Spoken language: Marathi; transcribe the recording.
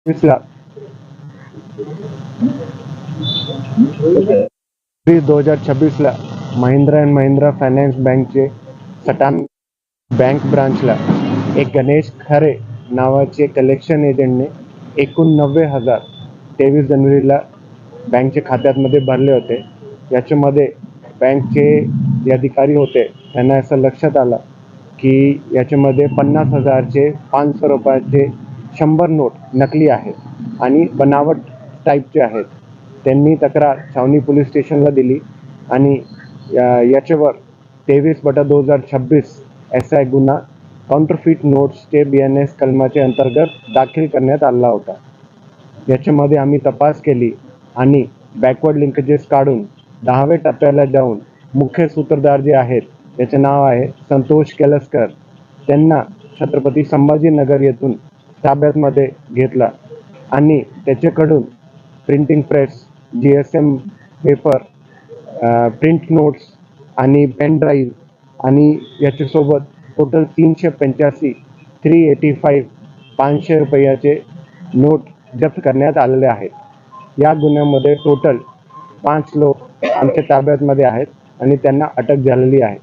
20 2026ला महिंद्रा अँड महिंद्रा फायनान्स बँकचे सटाण बँक ब्रांचला एक गणेश खरे नावाचे कलेक्शन एजंटने एकूण 90,000 23 जानेवारीला बँकच्या खात्यामध्ये भरले होते. याच्यामध्ये बँकचे जे अधिकारी होते त्यांना असं लक्षात आलं की याच्यामध्ये 50,000चे 500 रुपयाचे 100 नोट नकली आहेत आणि बनावट टाईपचे आहेत. त्यांनी तक्रार छावणी पोलीस स्टेशनला दिली आणि याच्यावर 23/2026 SI गुन्हा काउंटरफीट नोट्सचे BNS कलमाच्या अंतर्गत दाखल करण्यात आला होता. याच्यामध्ये आम्ही तपास केली आणि बॅकवर्ड लिंकेजेस काढून 10व्या टप्प्याला जाऊन मुख्य सूत्रधार जे आहेत त्याचे नाव आहे संतोष केलसकर, त्यांना छत्रपती संभाजीनगर येथून ताब्यातमध्ये घेतला आणि त्याच्याकडून printing press, GSM paper, print notes आणि पेन ड्राईव्ह आणि याच्यासोबत टोटल 385 500 रुपयाचे नोट जप्त करण्यात आलेले आहेत. या गुन्ह्यामध्ये टोटल 5 लोक आमच्या ताब्यातमध्ये आहेत आणि त्यांना अटक झालेली आहे.